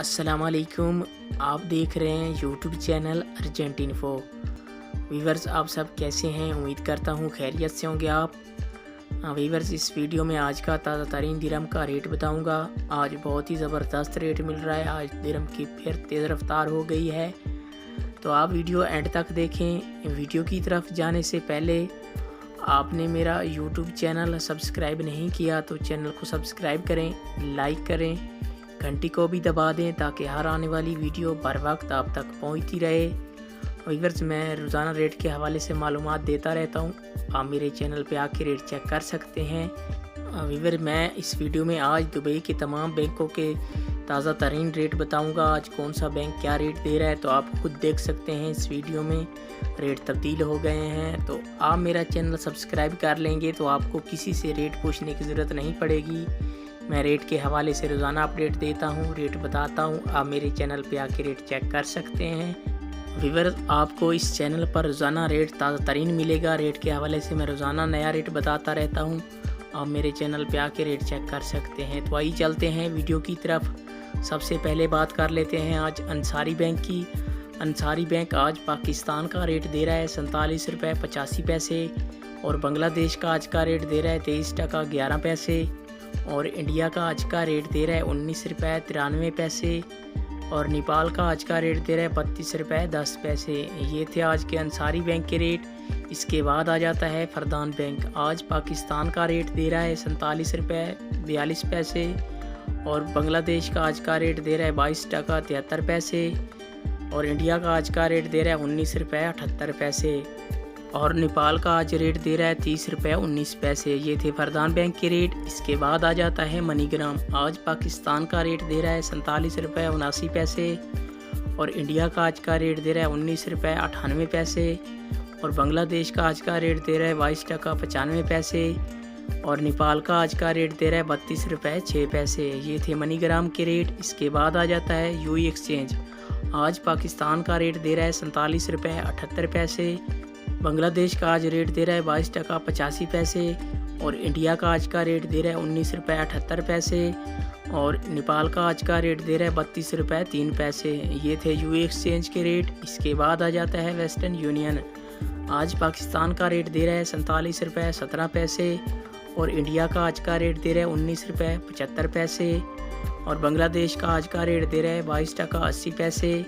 अस्सलाम वालेकुम। आप देख रहे हैं YouTube channel urgent info. Viewers, आप सब कैसे हैं? उम्मीद करता हूँ खैरियत से होंगे आप। वीवर्स, इस वीडियो में आज का ताज़ा तरीन दिरहम का रेट बताऊँगा। आज बहुत ही ज़बरदस्त रेट मिल रहा है। आज दिरहम की फिर तेज़ रफ्तार हो गई है, तो आप वीडियो एंड तक देखें। वीडियो की तरफ जाने से पहले आपने मेरा यूट्यूब चैनल सब्सक्राइब नहीं किया तो चैनल को सब्सक्राइब करें, लाइक करें, घंटी को भी दबा दें ताकि हर आने वाली वीडियो बर वक्त आप तक पहुंचती रहे। वीवर्स, मैं रोज़ाना रेट के हवाले से मालूमात देता रहता हूं। आप मेरे चैनल पे आके रेट चेक कर सकते हैं। वीवर, मैं इस वीडियो में आज दुबई के तमाम बैंकों के ताज़ा तरीन रेट बताऊंगा। आज कौन सा बैंक क्या रेट दे रहा है तो आप खुद देख सकते हैं। इस वीडियो में रेट तब्दील हो गए हैं, तो आप मेरा चैनल सब्सक्राइब कर लेंगे तो आपको किसी से रेट पूछने की ज़रूरत नहीं पड़ेगी। मैं रेट के हवाले से रोज़ाना अपडेट देता हूँ, रेट बताता हूँ। आप मेरे चैनल पे आके रेट चेक कर सकते हैं। व्यूअर्स, आपको इस चैनल पर रोज़ाना रेट ताज़ा तरीन मिलेगा। रेट के हवाले से मैं रोज़ाना नया रेट बताता रहता हूँ। आप मेरे चैनल पे आके रेट चेक कर सकते हैं। तो आइए चलते हैं वीडियो की तरफ। सबसे पहले बात कर लेते हैं आज अंसारी बैंक की। अंसारी बैंक आज पाकिस्तान का रेट दे रहा है 47 रुपये 85 पैसे, और बांग्लादेश का आज का रेट दे रहा है 23 टका 11 पैसे, और इंडिया का आज का रेट दे रहा है 19 रुपये 93 पैसे, और नेपाल का आज का रेट दे रहा है 32 रुपये 10 पैसे। ये थे आज के अंसारी बैंक के रेट। इसके बाद आ जाता है फरदान बैंक। आज पाकिस्तान का रेट दे रहा है 47 रुपये 42 पैसे, और बांग्लादेश का आज का रेट दे रहा है 22 टका 73 पैसे, और इंडिया का आज का रेट दे रहा है 19 रुपये 78 पैसे, और नेपाल का आज रेट दे रहा है 30 रुपये 19 पैसे। ये थे फरदान बैंक के रेट। इसके बाद आ जाता है मनीग्राम। आज पाकिस्तान का रेट दे रहा है 47 रुपये 79 पैसे, और इंडिया का आज का रेट दे रहा है 19 रुपये 98 पैसे, और बांग्लादेश का आज का रेट दे रहा है 22 टका 95 पैसे, और नेपाल का आज का रेट दे रहा है 32 रुपये 6 पैसे। ये थे मनीग्राम के रेट। इसके बाद आ जाता है यूई एक्सचेंज। आज पाकिस्तान का रेट दे रहा है 47 रुपये 78 पैसे, बांग्लादेश का आज रेट दे रहा है 22 टका 85 पैसे, और इंडिया का आज का रेट दे रहा है 19 रुपये 78 पैसे, और नेपाल का आज का रेट दे रहा है 32 रुपये 3 पैसे। ये थे यूए एक्सचेंज के रेट। इसके बाद आ जाता है वेस्टर्न यूनियन। आज पाकिस्तान का रेट दे रहा है 47 रुपये 17 पैसे, और इंडिया का आज का रेट दे रहा है 19 रुपये 75 पैसे, और बांग्लादेश का आज का रेट दे रहा है 22 टका 80 पैसे,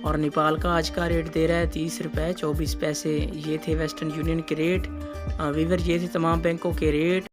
और नेपाल का आज का रेट दे रहा है 30 रुपये 24 पैसे। ये थे वेस्टर्न यूनियन के रेट। वीवर, ये थे तमाम बैंकों के रेट।